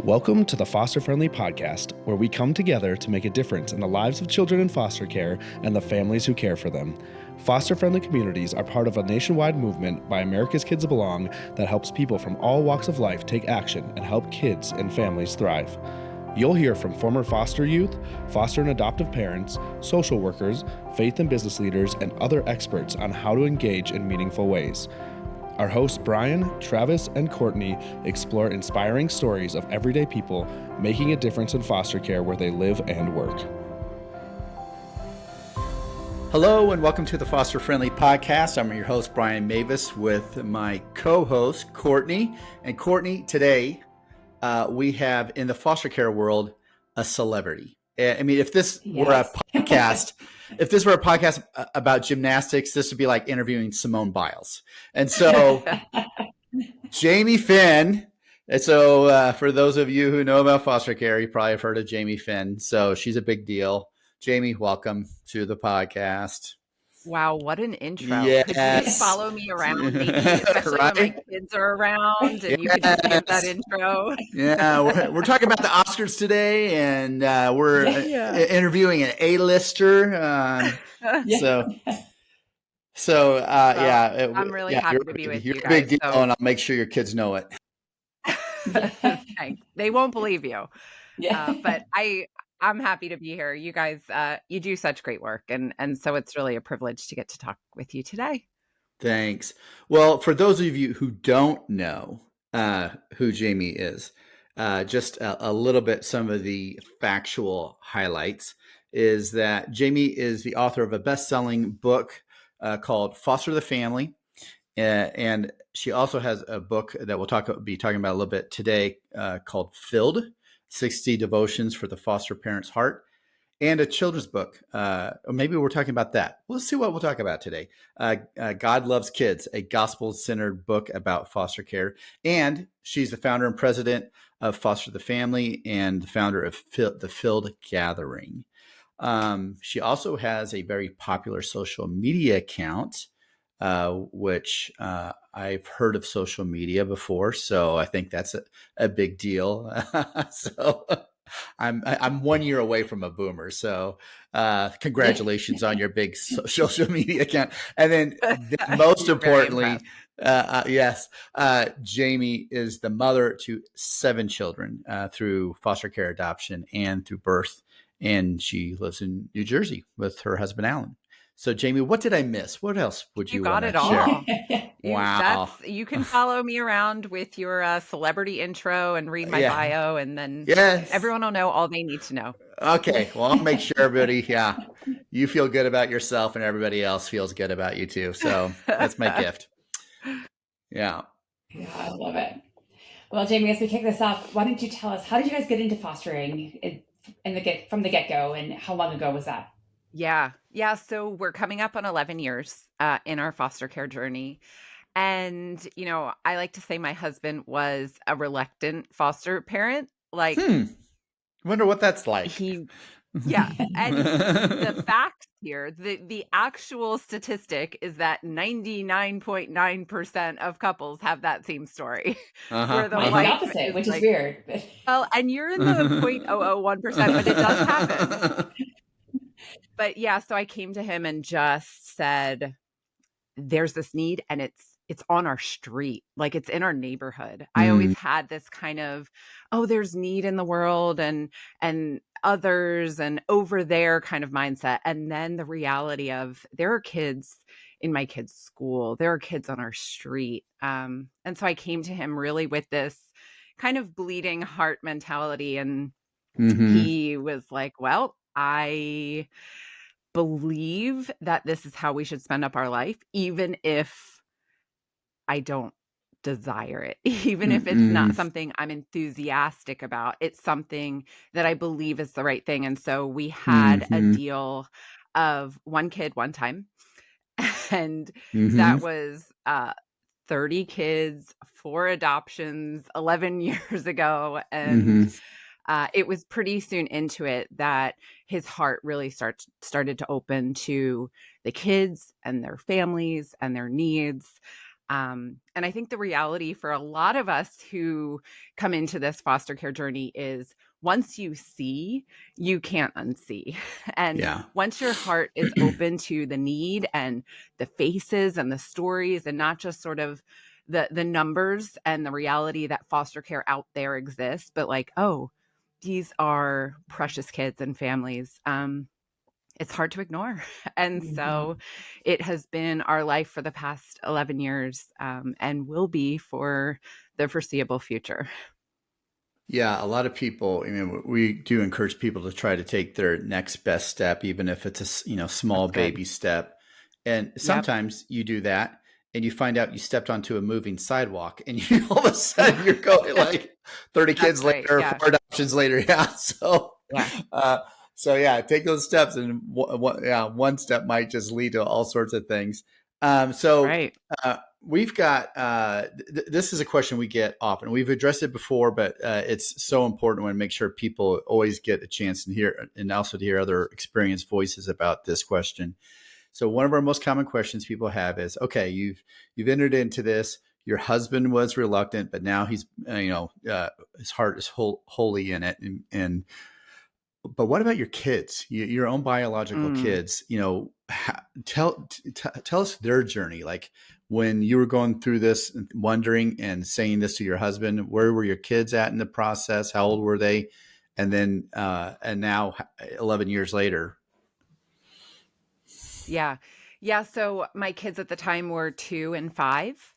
Welcome to the Foster Friendly Podcast, where we come together to make a difference in the lives of children in foster care and the families who care for them. Foster Friendly communities are part of a nationwide movement by America's Kids Belong that helps people from all walks of life take action and help kids and families thrive. You'll hear from former foster youth, foster and adoptive parents, social workers, faith and business leaders, and other experts on how to engage in meaningful ways. Our hosts Brian, Travis, and Courtney explore inspiring stories of everyday people making a difference in foster care where they live and work. Hello and welcome to the Foster Friendly Podcast. I'm your host Brian Mavis with my co-host Courtney. And Courtney, today we have in the foster care world a celebrity. I mean, if this were a podcast, about gymnastics, this would be like interviewing Simone Biles. And so, Jamie Finn. And so, for those of you who know about foster care, you probably have heard of Jamie Finn. So she's a big deal. Jamie, welcome to the podcast. Wow, what an intro. Yes. Could you just follow me around, maybe, especially Right? when my kids are around and you can just give that intro? Yeah, we're talking about the Oscars today, and we're interviewing an A-lister. I'm really happy to be with you guys. You're a big deal, and I'll make sure your kids know it. Thanks. They won't believe you. But I'm happy to be here. You guys, you do such great work. And so it's really a privilege to get to talk with you today. Thanks. Well, for those of you who don't know who Jamie is, just a little bit, some of the factual highlights is that Jamie is the author of a best-selling book called Foster the Family. And she also has a book that we'll be talking about a little bit today called Filled, 60 Devotions for the Foster Parent's Heart, and a children's book. Or maybe we're talking about that. We'll see what we'll talk about today. God Loves Kids, a gospel-centered book about foster care. And she's the founder and president of Foster the Family and the founder of the Filled Gathering. She also has a very popular social media account, which I've heard of social media before, so I think that's a big deal. So I'm 1 year away from a boomer, so congratulations on your big social media account. And then most importantly, Jamie is the mother to 7 children through foster care adoption and through birth, and she lives in New Jersey with her husband, Alan. So, Jamie, what did I miss? What else would you want to share? You got it all. Wow. You can follow me around with your celebrity intro and read my bio, and then everyone will know all they need to know. Okay. Well, I'll make sure everybody, you feel good about yourself and everybody else feels good about you too. So that's my gift. Yeah. Yeah, I love it. Well, Jamie, as we kick this off, why don't you tell us, how did you guys get into fostering from the get-go, and how long ago was that? Yeah. So we're coming up on 11 years in our foster care journey. And, I like to say my husband was a reluctant foster parent. Wonder what that's like. And the fact here, the actual statistic is that 99.9% of couples have that same story. Where the opposite, which is weird. Well, and you're in the 0.001%, but it does happen. But so I came to him and just said, there's this need, and it's on our street. Like, it's in our neighborhood. I always had this kind of, there's need in the world and others and over there kind of mindset. And then the reality of there are kids in my kids' school. There are kids on our street. And so I came to him really with this kind of bleeding heart mentality. And he was like, well, I believe that this is how we should spend up our life, even if I don't desire it, even if it's not something I'm enthusiastic about. It's something that I believe is the right thing. And so we had a deal of 1 kid, 1 time. And that was 30 kids, 4 adoptions 11 years ago. And it was pretty soon into it that his heart really started to open to the kids and their families and their needs. And I think the reality for a lot of us who come into this foster care journey is once you see, you can't unsee. And Yeah. once your heart is open to the need and the faces and the stories and not just sort of the numbers and the reality that foster care out there exists, but like, oh, these are precious kids and families. It's hard to ignore. And so it has been our life for the past 11 years and will be for the foreseeable future. Yeah, a lot of people, I mean, we do encourage people to try to take their next best step, even if it's small That's good. baby step. And Yep. sometimes you do that and you find out you stepped onto a moving sidewalk and you all of a sudden you're going like 30 kids That's right. later, Yeah. 4 adoptions later. Yeah. Yeah. So take those steps, and one step might just lead to all sorts of things. Right. We've got this is a question we get often. We've addressed it before, but it's so important. We want to make sure people always get a chance to hear, and also to hear other experienced voices about this question. So one of our most common questions people have is, okay, you've entered into this. Your husband was reluctant, but now he's his heart is wholly in it. But what about your kids, your own biological kids? Tell us their journey. Like when you were going through this, wondering and saying this to your husband, where were your kids at in the process? How old were they? And then, and now 11 years later. Yeah. Yeah. So my kids at the time were 2 and 5.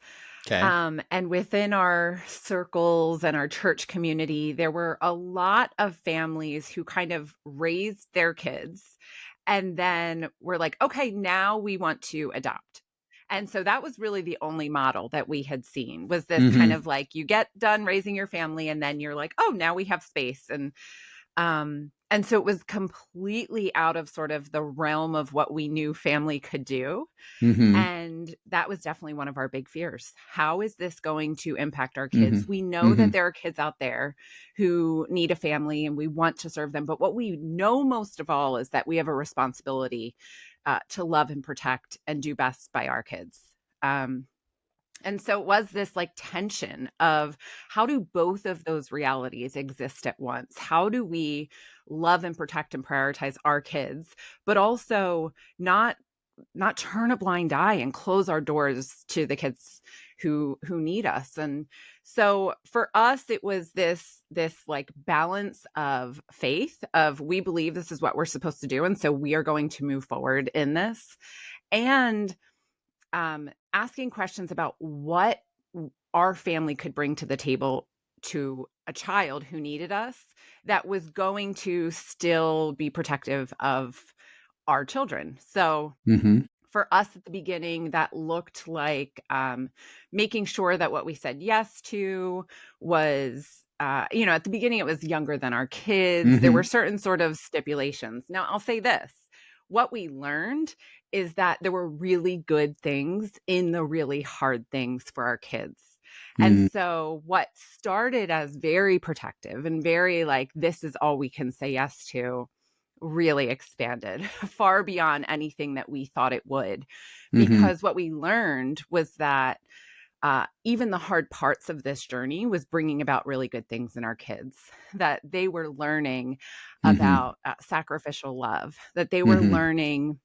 Okay. And within our circles and our church community, there were a lot of families who kind of raised their kids and then were like, okay, now we want to adopt. And so that was really the only model that we had seen, was this kind of like, you get done raising your family and then you're like, oh, now we have space. And so it was completely out of sort of the realm of what we knew family could do. And that was definitely one of our big fears. How is this going to impact our kids? We know that there are kids out there who need a family and we want to serve them. But what we know most of all is that we have a responsibility to love and protect and do best by our kids. And so it was this like tension of how do both of those realities exist at once? How do we love and protect and prioritize our kids, but also not turn a blind eye and close our doors to the kids who need us? And so for us, it was this like balance of faith of, we believe this is what we're supposed to do, and so we are going to move forward in this, and asking questions about what our family could bring to the table to a child who needed us that was going to still be protective of our children. So for us at the beginning, that looked like making sure that what we said yes to was, at the beginning, it was younger than our kids. There were certain sort of stipulations. Now, I'll say this. What we learned is that there were really good things in the really hard things for our kids. And so what started as very protective and very like, this is all we can say yes to, really expanded far beyond anything that we thought it would. Because what we learned was that even the hard parts of this journey was bringing about really good things in our kids, that they were learning about sacrificial love, that they were learning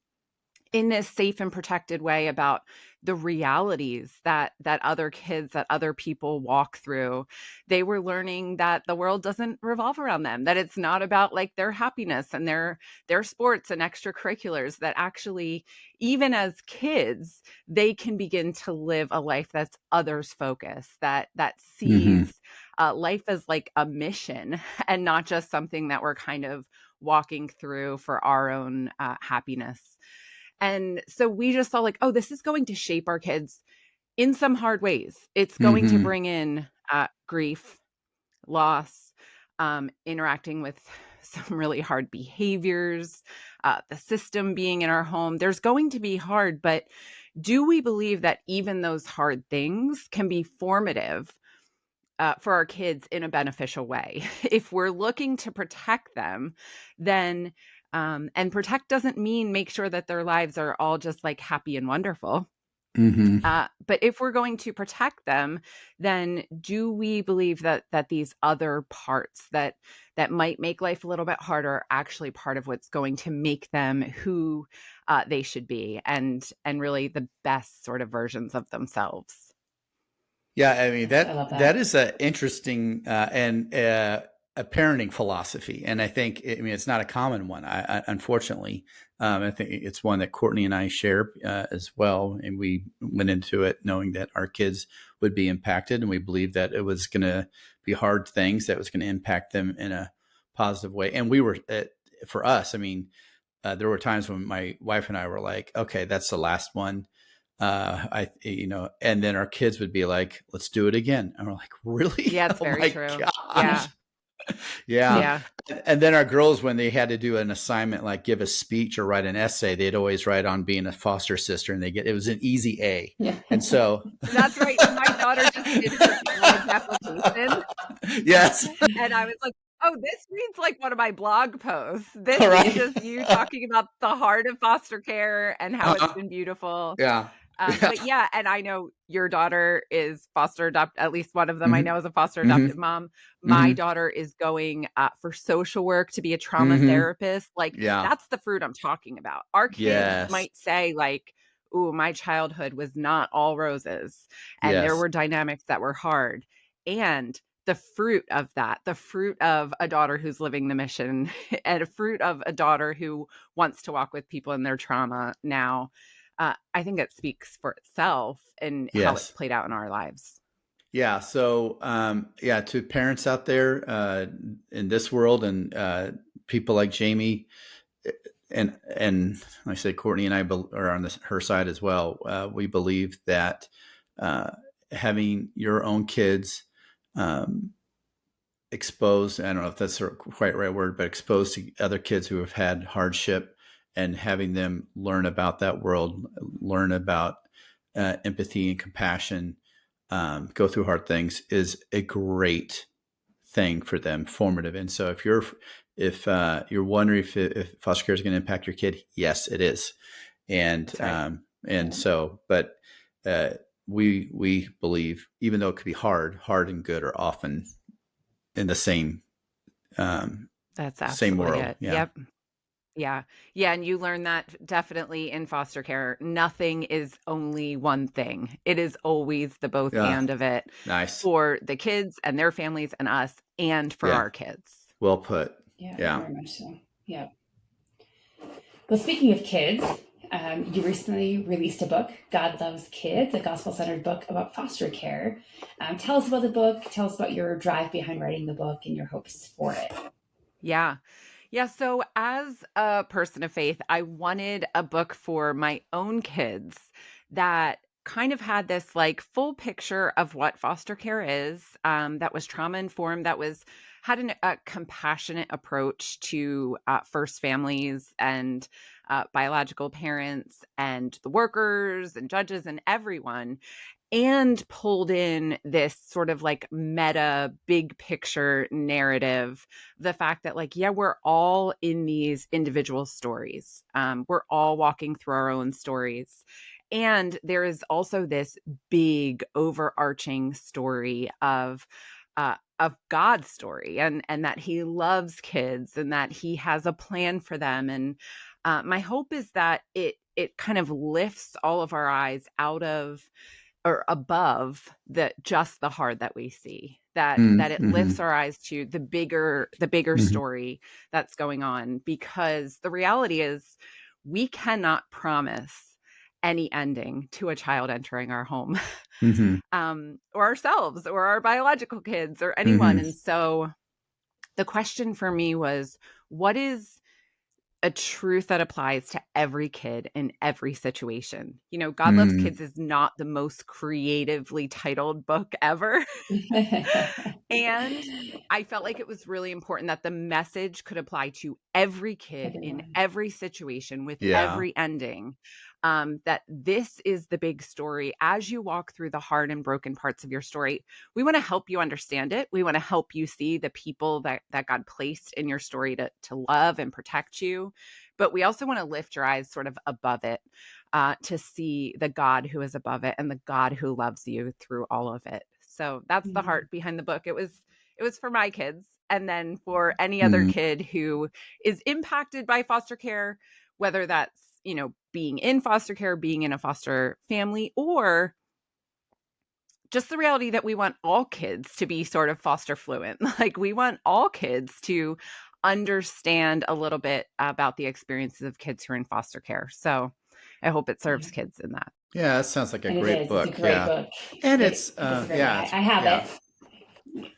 in this safe and protected way about the realities that other kids, that other people walk through. They were learning that the world doesn't revolve around them, that it's not about like their happiness and their sports and extracurriculars, that actually, even as kids, they can begin to live a life that's others focused, that sees life as like a mission and not just something that we're kind of walking through for our own happiness. And so we just saw like, oh, this is going to shape our kids in some hard ways. It's going to bring in grief, loss, interacting with some really hard behaviors, the system being in our home. There's going to be hard, but do we believe that even those hard things can be formative for our kids in a beneficial way? If we're looking to protect them, then and protect doesn't mean make sure that their lives are all just like happy and wonderful. Mm-hmm. But if we're going to protect them, then do we believe that these other parts that might make life a little bit harder are actually part of what's going to make them who they should be, and really the best sort of versions of themselves? Yeah, I mean Yes, I love that that. is an interesting and a parenting philosophy, and I think it's not a common one. Unfortunately, I think it's one that Courtney and I share as well, and we went into it knowing that our kids would be impacted, and we believed that it was going to be hard things that was going to impact them in a positive way. And we were, for us, I mean, there were times when my wife and I were like, "Okay, that's the last one." And then our kids would be like, "Let's do it again." And we're like, "Really?" Yeah, it's Oh very my true. gosh. Yeah. Yeah. Yeah. And then our girls, when they had to do an assignment, like give a speech or write an essay, they'd always write on being a foster sister, and it was an easy A. Yeah. And so, That's right. And my daughter just did her college application, yes. and I was like, oh, this reads like one of my blog posts. This All is right. just you talking about the heart of foster care and how it's Uh, been beautiful. yeah. Yeah. But yeah, and I know your daughter is foster adopted. At least one of them I Mm-hmm. know is a foster Mm-hmm. adopted mom. My Mm-hmm. daughter is going for social work to be a trauma Mm-hmm. therapist. Like, Yeah. that's the fruit I'm talking about. Our kids Yes. might say like, "Ooh, my childhood was not all roses, and there Yes. were dynamics that were hard." And the fruit of that, the fruit of a daughter who's living the mission, and a fruit of a daughter who wants to walk with people in their trauma now, I think it speaks for itself and how it's Yes. played out in our lives. Yeah. So, to parents out there in this world, and people like Jamie, and like I said, Courtney and I are on her side as well. We believe that having your own kids exposed, I don't know if that's the quite right word, but exposed to other kids who have had hardship, and having them learn about that world, learn about empathy and compassion, go through hard things, is a great thing for them, formative. And so if you're wondering if foster care is going to impact your kid, yes, it is. And That's right. but we believe, even though it could be hard and good are often in the same That's same absolutely world. it. Yeah. Yep. Yeah. Yeah. And you learn that definitely in foster care. Nothing is only one thing. It is always the both Yeah. and of it Nice. for the kids and their families and us, and for Yeah. our kids. Well put. Yeah, Yeah. very much so. Yeah. Well, speaking of kids, you recently released a book, God Loves Kids, a gospel-centered book about foster care. Tell us about the book. Tell us about your drive behind writing the book and your hopes for it. Yeah. Yeah. So, as a person of faith, I wanted a book for my own kids that kind of had this like full picture of what foster care is, that was trauma informed, that had a compassionate approach to first families and biological parents and the workers and judges and everyone, and pulled in this sort of like meta big picture narrative, the fact that like, yeah, we're all in these individual stories, we're all walking through our own stories, and there is also this big overarching story of God's story, and that he loves kids and that he has a plan for them. And my hope is that it kind of lifts all of our eyes out of or above just the hard that we see, that it lifts our eyes to the bigger story that's going on, because the reality is we cannot promise any ending to a child entering our home, or ourselves or our biological kids or anyone. And so the question for me was, what is a truth that applies to every kid in every situation? You know, God Loves Kids is not the most creatively titled book ever. And I felt like it was really important that the message could apply to every kid in every situation with every ending. That this is the big story. As you walk through the hard and broken parts of your story, we want to help you understand it. We want to help you see the people that God placed in your story to love and protect you. But we also want to lift your eyes sort of above it, to see the God who is above it and the God who loves you through all of it. So that's the heart behind the book. It was for my kids, and then for any other kid who is impacted by foster care, whether that's, being in foster care, being in a foster family, or just the reality that we want all kids to be sort of foster fluent. Like, we want all kids to understand a little bit about the experiences of kids who are in foster care. So I hope it serves kids in that. Yeah, that sounds like a And great it is. book. It's a great book. And It's a great book. I have it.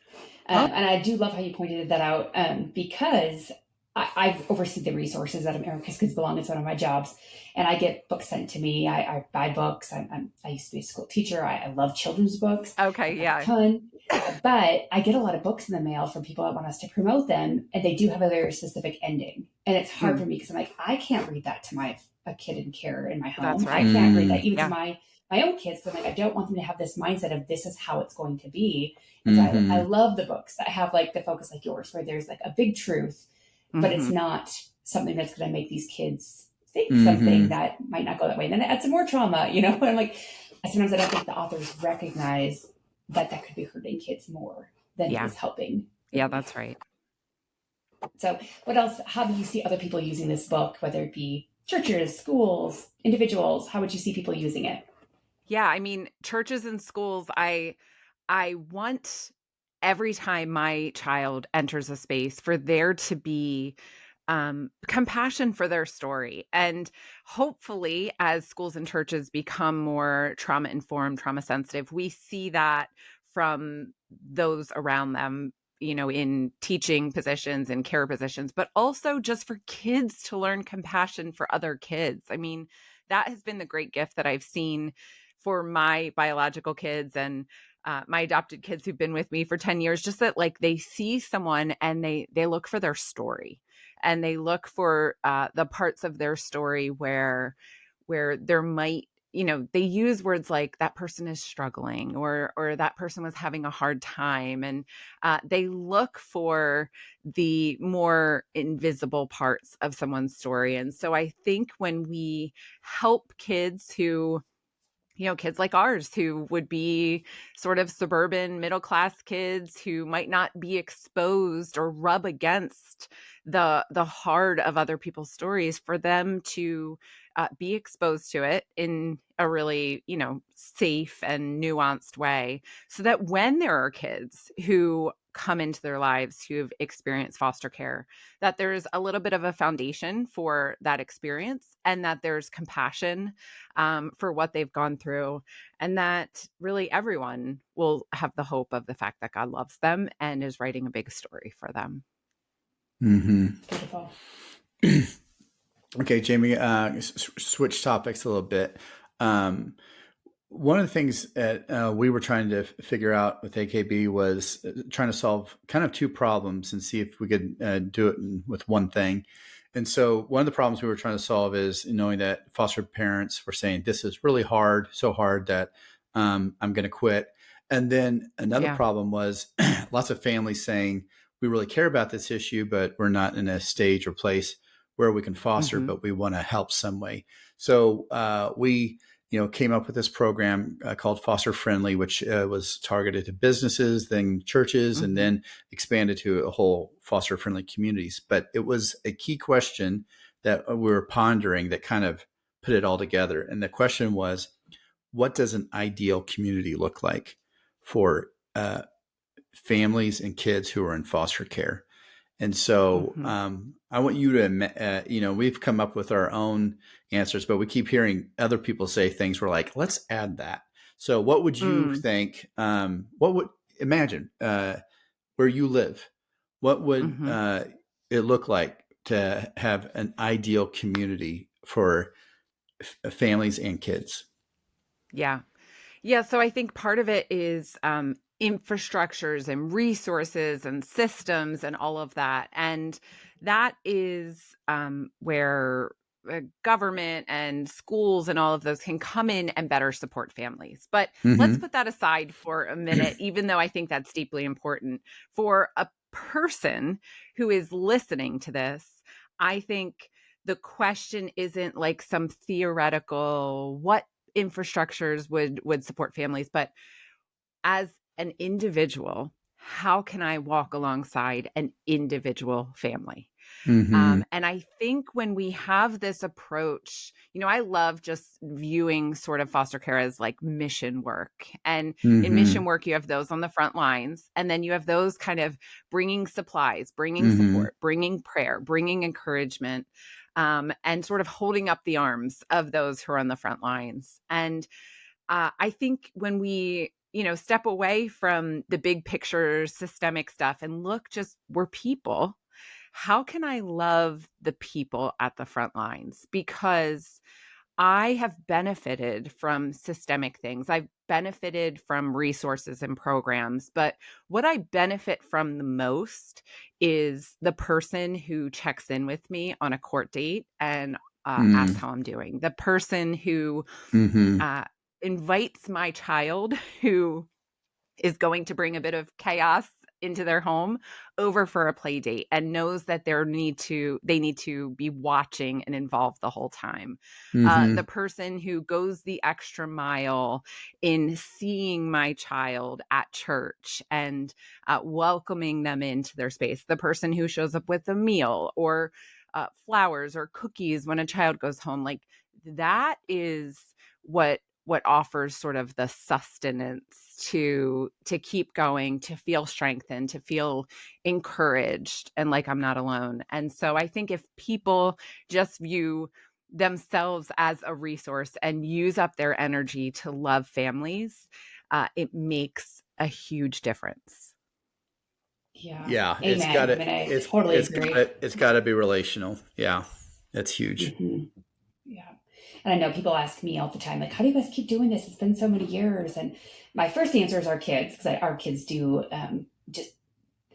And I do love how you pointed that out, because I've overseen the resources at America's Kids Belong. It's one of my jobs. And I get books sent to me. I buy books. I used to be a school teacher. I love children's books. Okay, yeah. A ton. But I get a lot of books in the mail from people that want us to promote them. And they do have a very specific ending. And it's hard for me because I'm like, I can't read that to a kid in care in my home. That's right. I can't read that even to my own kids. So I'm like, I don't want them to have this mindset of this is how it's going to be. And so I love the books that have like the focus like yours, where there's like a big truth, but it's not something that's going to make these kids think something that might not go that way. And then it adds some more trauma, And I'm like, sometimes I don't think the authors recognize that could be hurting kids more than it is helping. Yeah, that's right. So what else, how do you see other people using this book, whether it be churches, schools, individuals? How would you see people using it? Yeah, I mean, churches and schools, I want every time my child enters a space for there to be compassion for their story. And hopefully, as schools and churches become more trauma-informed, trauma-sensitive, we see that from those around them, in teaching positions and care positions, but also just for kids to learn compassion for other kids. I mean, that has been the great gift that I've seen for my biological kids and my adopted kids who've been with me for 10 years, just that like they see someone and they look for their story, and they look for the parts of their story where there might, they use words like that person is struggling or that person was having a hard time. And they look for the more invisible parts of someone's story. And so I think when we help kids who, kids like ours who would be sort of suburban middle-class kids who might not be exposed or rub against the heart of other people's stories, for them to be exposed to it in a really, safe and nuanced way, so that when there are kids who come into their lives who've experienced foster care, that there's a little bit of a foundation for that experience, and that there's compassion for what they've gone through, and that really everyone will have the hope of the fact that God loves them and is writing a big story for them. Beautiful. Okay, Jamie, switch topics a little bit. One of the things that we were trying to figure out with AKB was trying to solve kind of two problems and see if we could do it with one thing. And so one of the problems we were trying to solve is knowing that foster parents were saying, this is really hard, so hard that I'm going to quit. And then another problem was lots of families saying, we really care about this issue, but we're not in a stage or place where we can foster, but we want to help some way. So we came up with this program called Foster Friendly, which was targeted to businesses, then churches, and then expanded to a whole foster friendly communities. But it was a key question that we were pondering that kind of put it all together. And the question was, what does an ideal community look like for families and kids who are in foster care? And so I want you to, we've come up with our own answers, but we keep hearing other people say things. We're like, let's add that. So what would you think? Imagine where you live? What would it look like to have an ideal community for families and kids? Yeah. So I think part of it is infrastructures and resources and systems and all of that. And that is where government and schools and all of those can come in and better support families. But let's put that aside for a minute, even though I think that's deeply important. For a person who is listening to this, I think the question isn't like some theoretical, what infrastructures would support families, but as an individual, how can I walk alongside an individual family? And I think when we have this approach, I love just viewing sort of foster care as like mission work. And in mission work, you have those on the front lines, and then you have those kind of bringing supplies, bringing support, bringing prayer, bringing encouragement, and sort of holding up the arms of those who are on the front lines. And I think when we step away from the big picture systemic stuff and look, just we're people. How can I love the people at the front lines? Because I have benefited from systemic things. I've benefited from resources and programs, but what I benefit from the most is the person who checks in with me on a court date and asks how I'm doing. The person who invites my child who is going to bring a bit of chaos into their home over for a play date and knows that they need to be watching and involved the whole time. The person who goes the extra mile in seeing my child at church and welcoming them into their space. The person who shows up with a meal or flowers or cookies when a child goes home. Like that is what offers sort of the sustenance to keep going, to feel strengthened, to feel encouraged, and like I'm not alone. And so I think if people just view themselves as a resource and use up their energy to love families, it makes a huge difference. Yeah. Amen. It's got to be relational. Yeah. That's huge. Yeah. And I know people ask me all the time, like, how do you guys keep doing this? It's been so many years. And my first answer is our kids, because our kids do just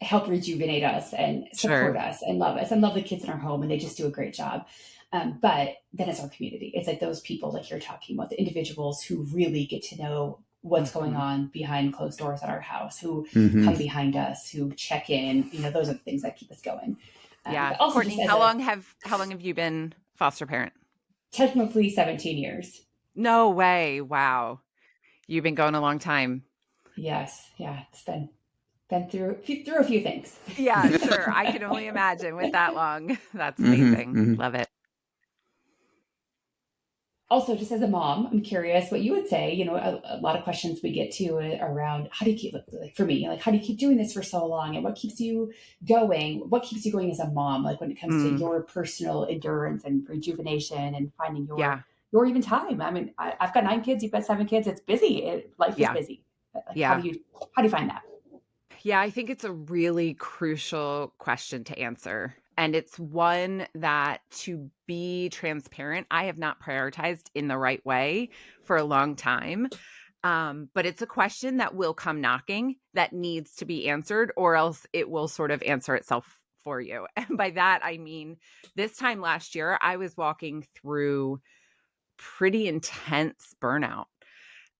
help rejuvenate us and support us and love us and love the kids in our home. And they just do a great job. But then it's our community. It's like those people like you're talking about, the individuals who really get to know what's going on behind closed doors at our house, who come behind us, who check in. Those are the things that keep us going. Courtney, how long have you been foster parent? Technically 17 years. No way. Wow. You've been going a long time. Yes. Yeah. It's been through a few things. Yeah, sure. I can only imagine with that long. That's amazing. Love it. Also, just as a mom, I'm curious what you would say. A lot of questions we get to around how do you keep, like for me, like how do you keep doing this for so long, and what keeps you going? What keeps you going as a mom? Like when it comes to your personal endurance and rejuvenation and finding your even time. I mean, I've got 9 kids. You've got 7 kids. It's busy. Life is busy. Like, how do you find that? Yeah, I think it's a really crucial question to answer. And it's one that, to be transparent, I have not prioritized in the right way for a long time. But it's a question that will come knocking that needs to be answered, or else it will sort of answer itself for you. And by that, I mean, this time last year, I was walking through pretty intense burnout.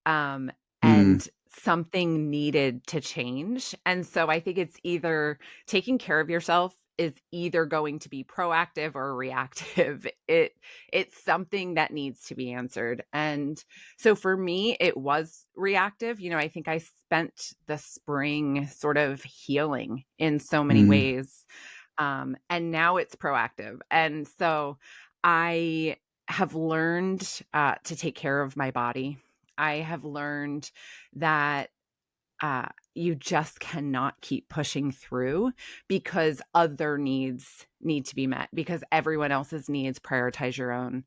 And something needed to change. And so I think it's either taking care of yourself is either going to be proactive or reactive. It's something that needs to be answered. And so for me, it was reactive. I think I spent the spring sort of healing in so many ways. And now it's proactive. And so I have learned to take care of my body. I have learned that you just cannot keep pushing through because other needs need to be met, because everyone else's needs prioritize your own.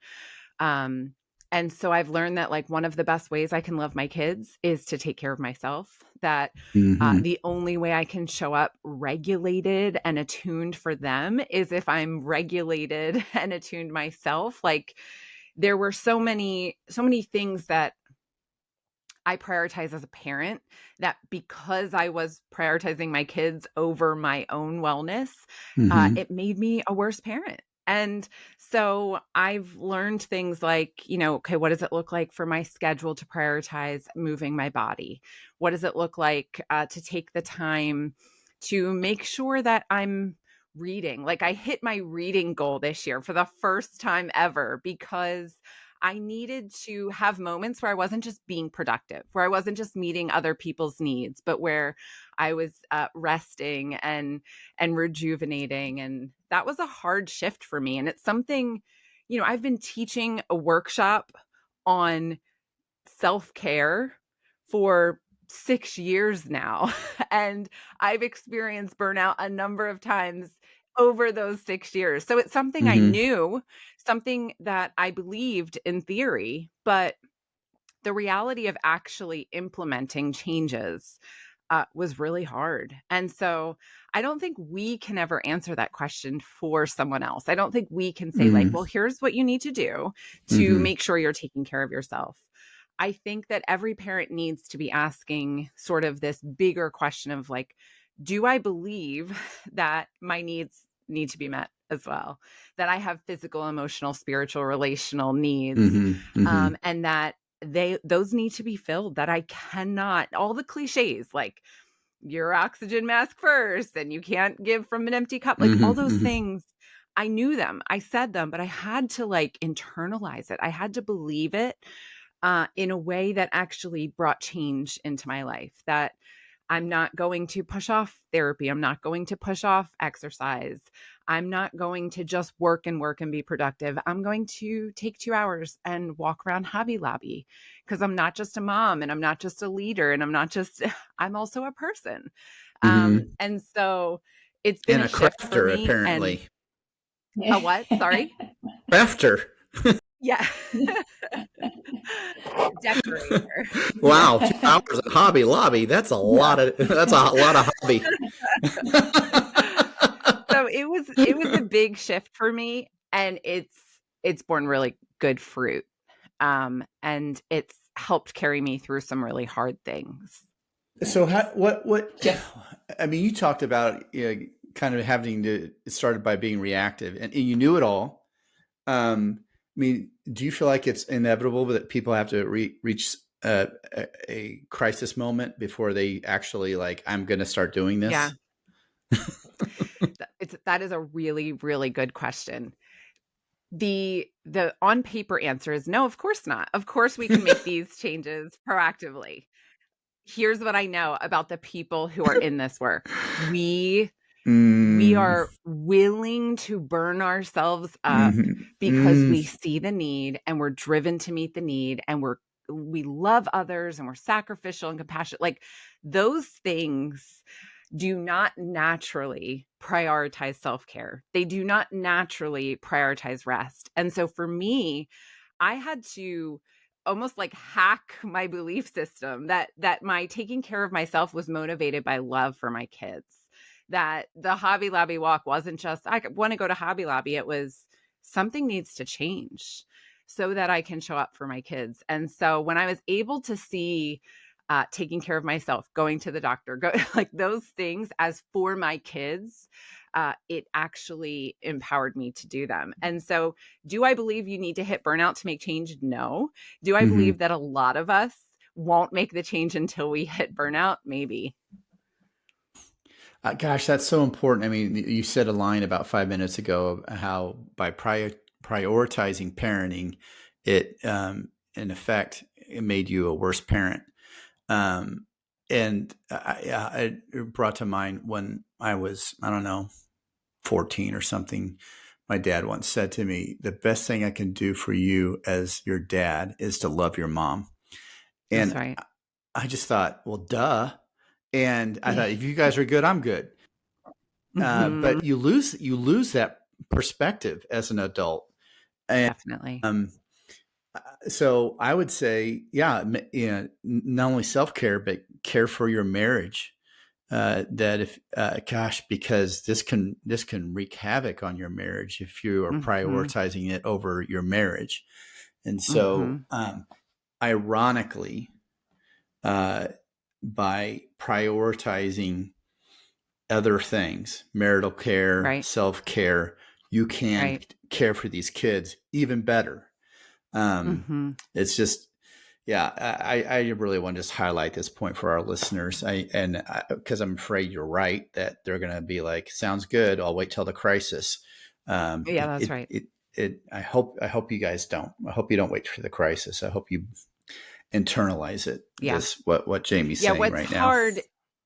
And so I've learned that like one of the best ways I can love my kids is to take care of myself, that the only way I can show up regulated and attuned for them is if I'm regulated and attuned myself. Like there were so many things that I prioritize as a parent, that because I was prioritizing my kids over my own wellness, it made me a worse parent. And so I've learned things like, okay, what does it look like for my schedule to prioritize moving my body? What does it look like to take the time to make sure that I'm reading. Like I hit my reading goal this year for the first time ever because I needed to have moments where I wasn't just being productive, where I wasn't just meeting other people's needs, but where I was resting and rejuvenating. And that was a hard shift for me. And it's something, I've been teaching a workshop on self-care for 6 years now. And I've experienced burnout a number of times over those 6 years. So it's something I knew, something that I believed in theory, but the reality of actually implementing changes was really hard. And so I don't think we can ever answer that question for someone else. I don't think we can say like, well, here's what you need to do to make sure you're taking care of yourself. I think that every parent needs to be asking sort of this bigger question of like, do I believe that my needs need to be met as well? That I have physical, emotional, spiritual, relational needs, and that those need to be filled, that I cannot, all the cliches like your oxygen mask first and you can't give from an empty cup, like all those things, I knew them, I said them, but I had to like internalize it. I had to believe it in a way that actually brought change into my life, that I'm not going to push off therapy. I'm not going to push off exercise. I'm not going to just work and be productive. I'm going to take 2 hours and walk around Hobby Lobby because I'm not just a mom and I'm not just a leader and I'm also a person. And so it's been and a shift for crafter, me. apparently. And a what? Sorry? Crafter. Yeah. Decorator. Wow, 2 hours at Hobby Lobby. That's a lot of hobby. So it was a big shift for me, and it's borne really good fruit. And it's helped carry me through some really hard things. So I mean, you talked about kind of having to, it started by being reactive and you knew it all. I mean, do you feel like it's inevitable that people have to reach a crisis moment before they actually like, I'm going to start doing this? Yeah. That is a really, really good question. The on paper answer is no, of course not. Of course we can make these changes proactively. Here's what I know about the people who are in this work. We are willing to burn ourselves up because we see the need and we're driven to meet the need, and we love others and we're sacrificial and compassionate. Like those things do not naturally prioritize self-care. They do not naturally prioritize rest. And so for me, I had to almost like hack my belief system that my taking care of myself was motivated by love for my kids. That the Hobby Lobby walk wasn't just, I want to go to Hobby Lobby. It was something needs to change so that I can show up for my kids. And so when I was able to see taking care of myself, going to the doctor, like those things as for my kids, it actually empowered me to do them. And so do I believe you need to hit burnout to make change? No. Do I believe that a lot of us won't make the change until we hit burnout? Maybe. Gosh, that's so important. I mean, you said a line about 5 minutes ago of how by prioritizing parenting, it, in effect, it made you a worse parent. And it brought to mind when I was, I don't know, 14 or something, my dad once said to me, the best thing I can do for you as your dad is to love your mom. And that's right. I just thought, well, duh. And I thought, if you guys are good, I'm good. But you lose that perspective as an adult. And, definitely. So I would say, not only self-care, but care for your marriage. That if, because this can wreak havoc on your marriage if you are prioritizing it over your marriage. And so, ironically, by prioritizing other things, marital care, self-care, you can care for these kids even better. It's just, Yeah, I really want to just highlight this point for our listeners. Because I'm afraid you're right that they're going to be like, sounds good. I'll wait till the crisis. Yeah, that's right. I hope you guys don't. I hope you don't wait for the crisis. I hope you internalize it. Yeah. What Jamie's Yeah, saying what's right now. hard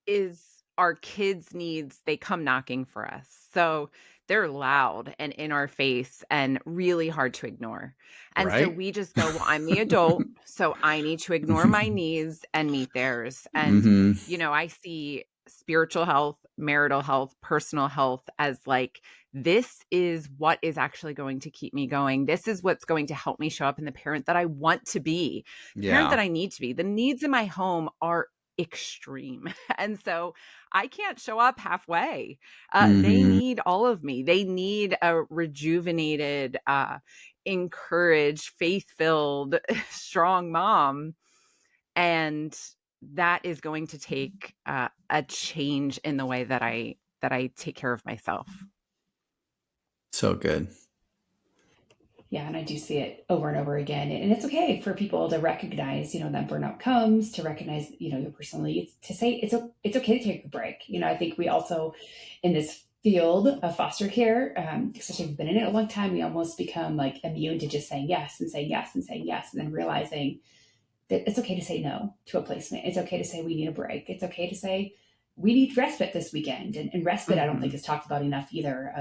is our kids' needs, they come knocking for us. So they're loud and in our face and really hard to ignore. And so Right? we just go, well, I'm the adult, so I need to ignore my needs and meet theirs. And, hmm I see spiritual health, marital health, personal health as like, this is what is actually going to keep me going. This is what's going to help me show up in the parent that I want to be, the parent that Yeah. I need to be. The needs in my home are extreme. And so I can't show up halfway. They hmm need all of me. They need a rejuvenated, encouraged, faith-filled, strong mom. And that is going to take a change in the way that I take care of myself. So good. Yeah, and I do see it over and over again. And it's okay for people to recognize, that burnout comes, to recognize, your personal needs, to say it's okay to take a break. I think we also, in this field of foster care, especially if we've been in it a long time, we almost become like immune to just saying yes and saying yes and saying yes, and then realizing that it's okay to say no to a placement. It's okay to say we need a break. It's okay to say we need respite this weekend. And respite, I don't think is talked about enough either.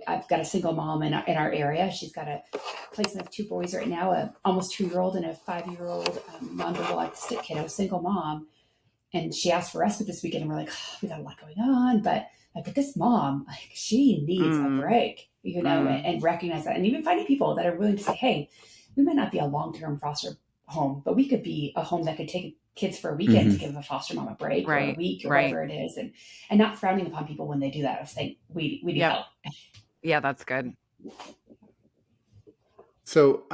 I've got a single mom in our area. She's got a placement of two boys right now, a almost 2-year-old and a 5-year-old nonverbal autistic kid. I was a single mom, and she asked for respite this weekend, and we're like, we got a lot going on, but this mom, she needs a break, and recognize that, and even finding people that are willing to say, hey, we might not be a long-term foster home, but we could be a home that could take kids for a weekend to give a foster mom a break or a week or whatever it is, and not frowning upon people when they do that, of saying we need help. Yeah, that's good. So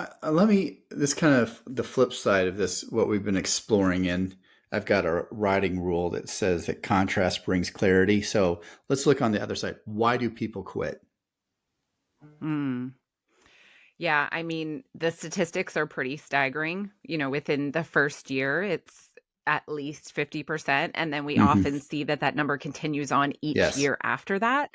this kind of the flip side of this, what we've been exploring in, I've got a writing rule that says that contrast brings clarity. So let's look on the other side. Why do people quit? Yeah, I mean, the statistics are pretty staggering. Within the first year, it's at least 50%. And then we often see that number continues on each year after that.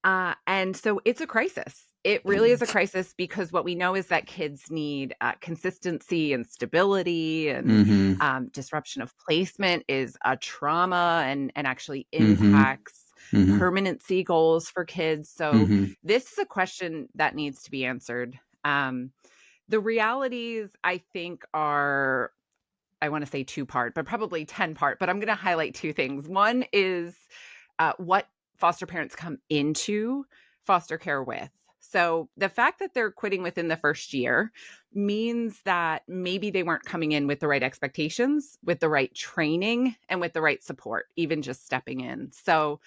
And so it's a crisis. It really is a crisis, because what we know is that kids need consistency and stability, and disruption of placement is a trauma and actually impacts permanency goals for kids. So this is a question that needs to be answered. The realities, I think, are, I want to say 2-part, but probably 10-part, but I'm going to highlight 2 things. One is what foster parents come into foster care with. So the fact that they're quitting within the first year means that maybe they weren't coming in with the right expectations, with the right training, and with the right support, even just stepping in. So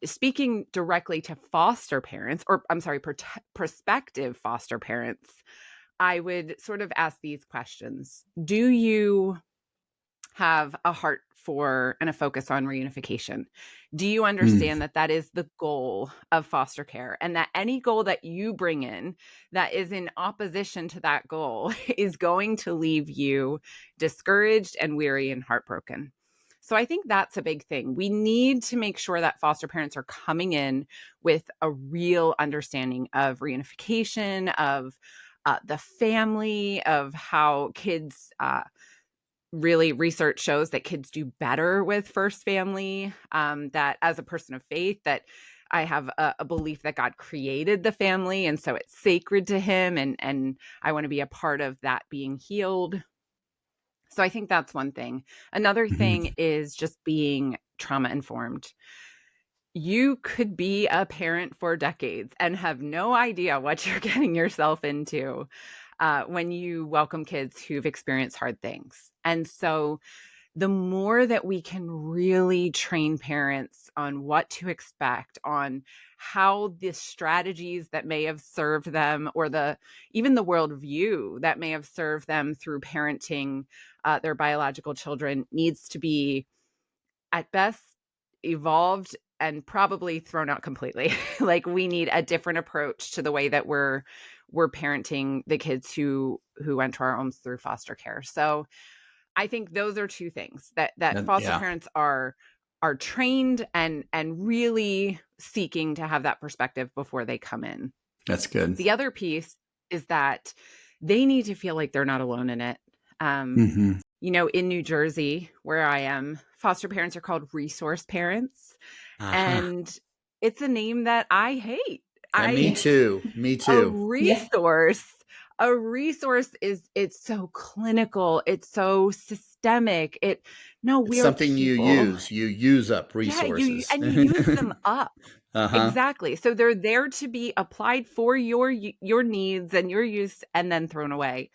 speaking directly to foster parents, or I'm sorry, prospective foster parents, I would sort of ask these questions. Do you have a heart for and a focus on reunification? Do you understand that is the goal of foster care, and that any goal that you bring in that is in opposition to that goal is going to leave you discouraged and weary and heartbroken? So I think that's a big thing. We need to make sure that foster parents are coming in with a real understanding of reunification, of the family, of how kids really, research shows that kids do better with first family, that as a person of faith, that I have a belief that God created the family, and so it's sacred to him, and I want to be a part of that being healed. So I think that's one thing. Another thing is just being trauma informed. You could be a parent for decades and have no idea what you're getting yourself into when you welcome kids who've experienced hard things. And so the more that we can really train parents on what to expect, on how the strategies that may have served them, or even the worldview that may have served them through parenting their biological children, needs to be at best evolved and probably thrown out completely. Like, we need a different approach to the way that we're we're parenting the kids who enter our homes through foster care. So I think those are two things that foster Yeah, parents are trained and really seeking to have that perspective before they come in. that's good. The other piece is that they need to feel like they're not alone in it. Mhm. You know, in New Jersey, where I am, foster parents are called resource parents. Uh-huh. And it's a name that I hate. And me too. Me A too. resource. A resource it's so clinical. It's so systemic. It's we're something you people. use. You use up resources. Yeah, you use them up. Uh-huh. Exactly. So they're there to be applied for your needs and your use and then thrown away.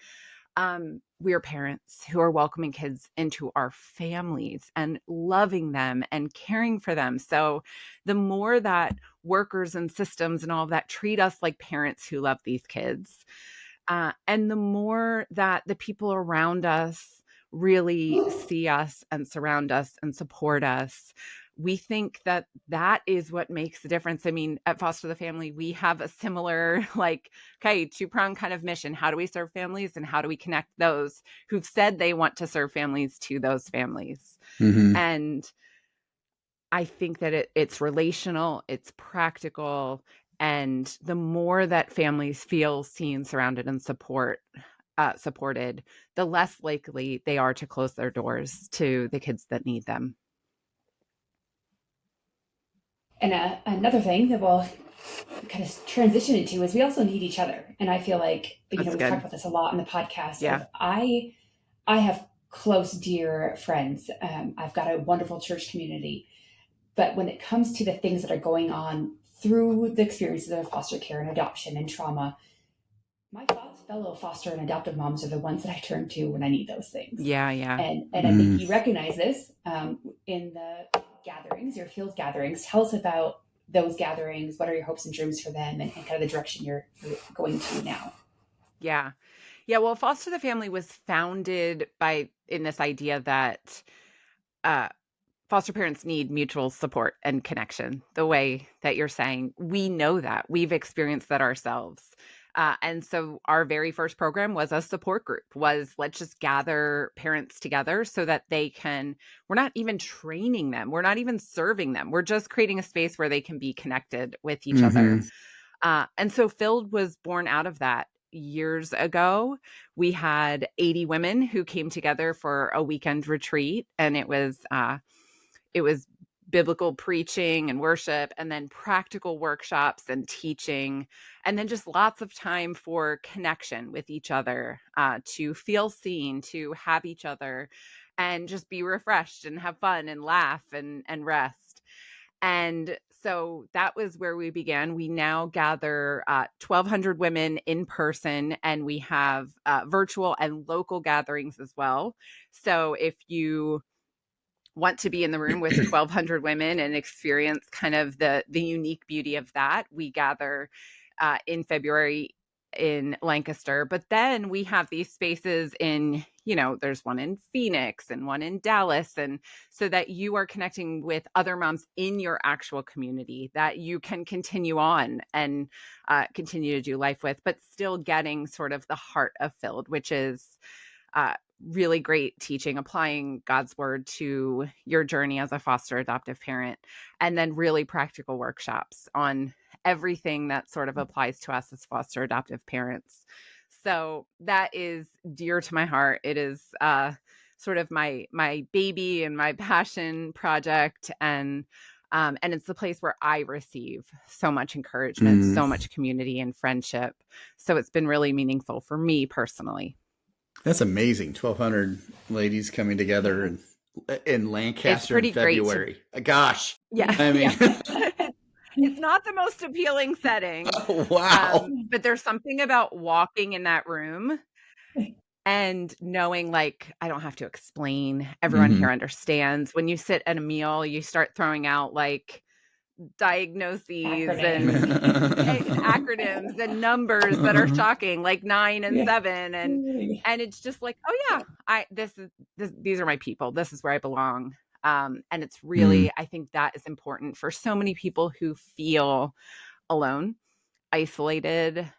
We are parents who are welcoming kids into our families and loving them and caring for them. So the more that workers and systems and all of that treat us like parents who love these kids, and the more that the people around us really see us and surround us and support us, we think that is what makes the difference. I mean, at Foster the Family, we have a similar, two-pronged kind of mission. How do we serve families and how do we connect those who've said they want to serve families to those families? Mm-hmm. And I think that it's relational, it's practical, and the more that families feel seen, surrounded, and supported, the less likely they are to close their doors to the kids that need them. And another thing that we'll kind of transition into is we also need each other. And I feel like, we've talked about this a lot on the podcast. Yeah. I have close, dear friends. I've got a wonderful church community. But when it comes to the things that are going on through the experiences of foster care and adoption and trauma, my fellow foster and adoptive moms are the ones that I turn to when I need those things. Yeah. And I think you recognize this in the gatherings, your field gatherings. Tell us about those gatherings. What are your hopes and dreams for them and kind of the direction you're going to now? Yeah. Well, Foster the Family was founded in this idea that foster parents need mutual support and connection. The way that you're saying, we know that. We've experienced that ourselves. And so our very first program was a support group, let's just gather parents together so that we're not even training them. We're not even serving them. We're just creating a space where they can be connected with each other. And so Filled was born out of that. Years ago, we had 80 women who came together for a weekend retreat, and it was biblical preaching and worship, and then practical workshops and teaching, and then just lots of time for connection with each other, to feel seen, to have each other, and just be refreshed and have fun and laugh and rest. And so that was where we began. We now gather 1,200 women in person, and we have virtual and local gatherings as well. So if you want to be in the room with 1,200 women and experience kind of the unique beauty of that, we gather in February in Lancaster. But then we have these spaces in, there's one in Phoenix and one in Dallas. And so that you are connecting with other moms in your actual community that you can continue on and continue to do life with, but still getting sort of the heart of Filled, which is really great teaching, applying God's word to your journey as a foster adoptive parent, and then really practical workshops on everything that sort of applies to us as foster adoptive parents. So that is dear to my heart. It is sort of my baby and my passion project, and it's the place where I receive so much encouragement, so much community and friendship. So it's been really meaningful for me personally. That's amazing. 1,200 ladies coming together in Lancaster in February. Gosh. Yeah. I mean, it's not the most appealing setting. Oh, wow. But there's something about walking in that room and knowing, I don't have to explain. Everyone here understands. When you sit at a meal, you start throwing out diagnoses and acronyms and numbers that are shocking, like 9 and 7, and it's just these are my people. This is where I belong. And it's really, I think that is important for so many people who feel alone, isolated,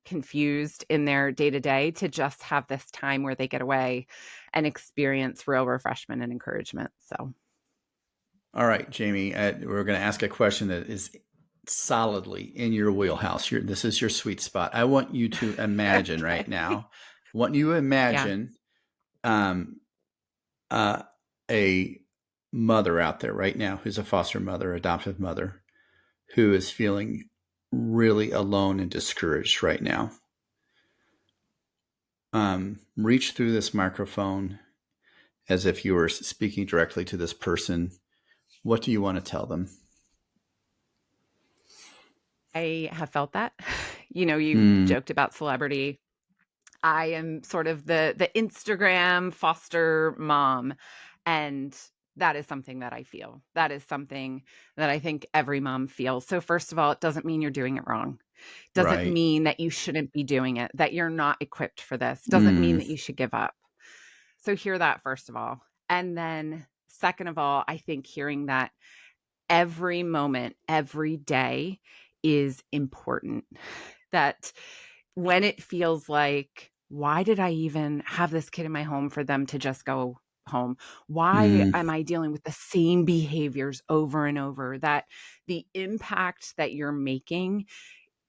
confused in their day-to-day to just have this time where they get away and experience real refreshment and encouragement. So. All right, Jamie, we're going to ask a question that is solidly in your wheelhouse. This is your sweet spot. I want you to imagine right now, a mother out there right now who's a foster mother, adoptive mother, who is feeling really alone and discouraged right now. Reach through this microphone as if you were speaking directly to this person. What do you want to tell them? I have felt that. You joked about celebrity. I am sort of the Instagram foster mom, and that is something that I feel. That is something that I think every mom feels. So first of all, it doesn't mean you're doing it wrong. Doesn't mean that you shouldn't be doing it, that you're not equipped for this. Doesn't mean that you should give up. So hear that first of all. And then second of all, I think hearing that every moment, every day is important. That when it feels like, why did I even have this kid in my home for them to just go home? Why am I dealing with the same behaviors over and over? That the impact that you're making,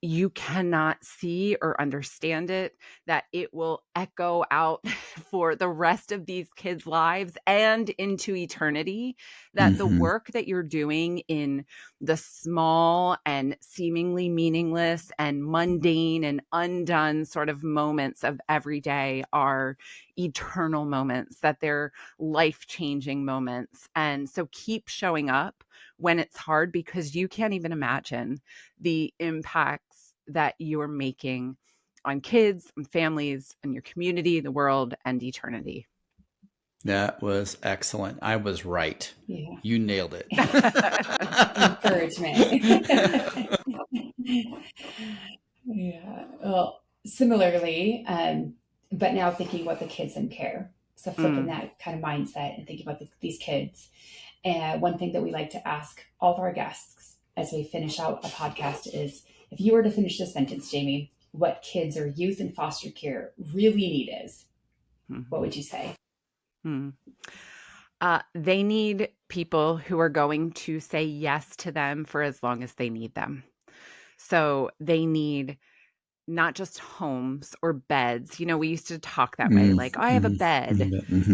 you cannot see or understand it, that it will echo out for the rest of these kids' lives and into eternity, that the work that you're doing in the small and seemingly meaningless and mundane and undone sort of moments of every day are eternal moments, that they're life-changing moments. And so keep showing up when it's hard, because you can't even imagine the impacts that you're making on kids and families and your community, the world, and eternity. That was excellent. I was right. Yeah. You nailed it. Encouragement. Yeah. Well, similarly, but now thinking about the kids in care. So flipping that kind of mindset and thinking about these kids. And one thing that we like to ask all of our guests as we finish out a podcast is, if you were to finish this sentence, Jamie, what kids or youth in foster care really need is, what would you say? They need people who are going to say yes to them for as long as they need them. So they need not just homes or beds. We used to talk that way, like, I have a bed,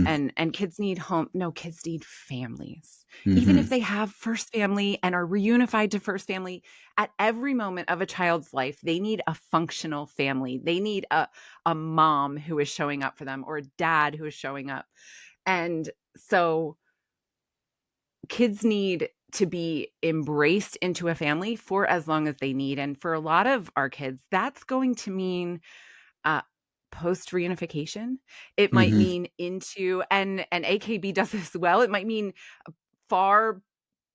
and kids need home. No, kids need families. Even if they have first family and are reunified to first family, at every moment of a child's life, they need a functional family. They need a mom who is showing up for them, or a dad who is showing up. And so kids need to be embraced into a family for as long as they need. And for a lot of our kids, that's going to mean post reunification. It might mean into, and AKB does this well, it might mean far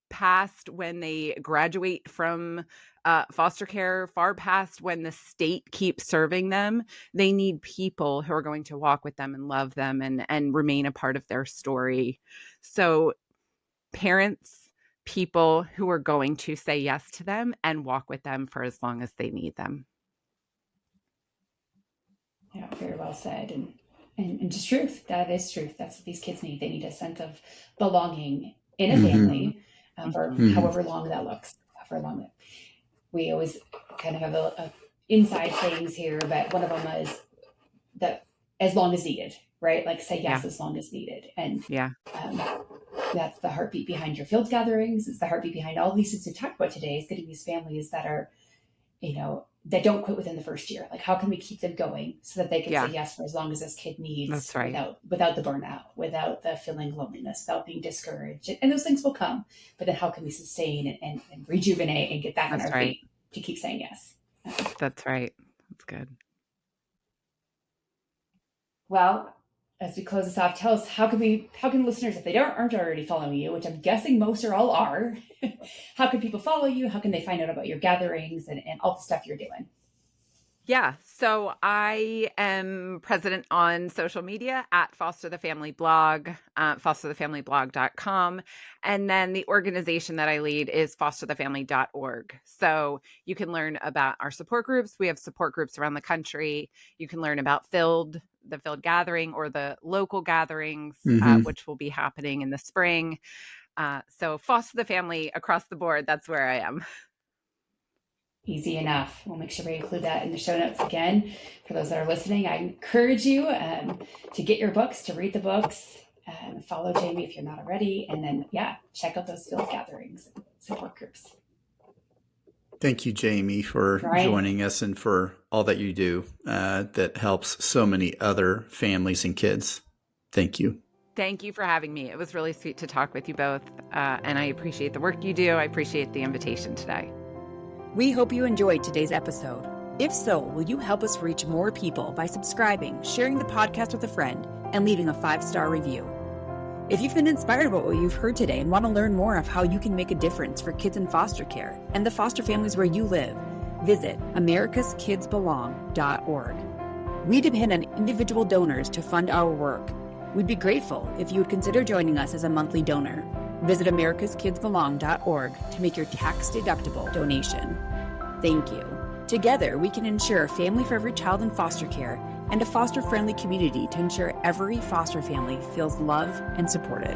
past when they graduate from foster care, far past when the state keeps serving them. They need people who are going to walk with them and love them and remain a part of their story. So parents, people who are going to say yes to them and walk with them for as long as they need them. Yeah, very well said. And just truth. That is truth. That's what these kids need. They need a sense of belonging in a family for however long that looks. For long that we always kind of have a inside sayings here, but one of them is that as long as needed, right? Like say yes as long as needed. And that's the heartbeat behind your field gatherings. It's the heartbeat behind all these things we talked about today, is getting these families that are, that don't quit within the first year. Like, how can we keep them going so that they can say yes for as long as this kid needs? That's right. Without the burnout, without the feeling loneliness, without being discouraged. And those things will come. But then how can we sustain and rejuvenate and get back on our feet to keep saying yes? That's right. That's good. Well, as we close this off, tell us, how can listeners, if they aren't already following you, which I'm guessing most or all are, how can people follow you? How can they find out about your gatherings and all the stuff you're doing? Yeah, so I am president on social media at Foster the Family Blog, fosterthefamilyblog.com. And then the organization that I lead is fosterthefamily.org. So you can learn about our support groups. We have support groups around the country. You can learn about the Field Gathering or the local gatherings, which will be happening in the spring. So Foster the Family across the board, that's where I am. Easy enough. We'll make sure we include that in the show notes again. For those that are listening, I encourage you to get your books, to read the books, follow Jamie if you're not already, and then, check out those field gatherings and support groups. Thank you, Jamie, for joining us and for all that you do that helps so many other families and kids. Thank you. Thank you for having me. It was really sweet to talk with you both, and I appreciate the work you do. I appreciate the invitation today. We hope you enjoyed today's episode. If so, will you help us reach more people by subscribing, sharing the podcast with a friend, and leaving a 5-star review? If you've been inspired about what you've heard today and want to learn more of how you can make a difference for kids in foster care and the foster families where you live, visit americaskidsbelong.org. We depend on individual donors to fund our work. We'd be grateful if you would consider joining us as a monthly donor. Visit americaskidsbelong.org to make your tax-deductible donation. Thank you. Together, we can ensure a family for every child in foster care and a foster-friendly community to ensure every foster family feels loved and supported.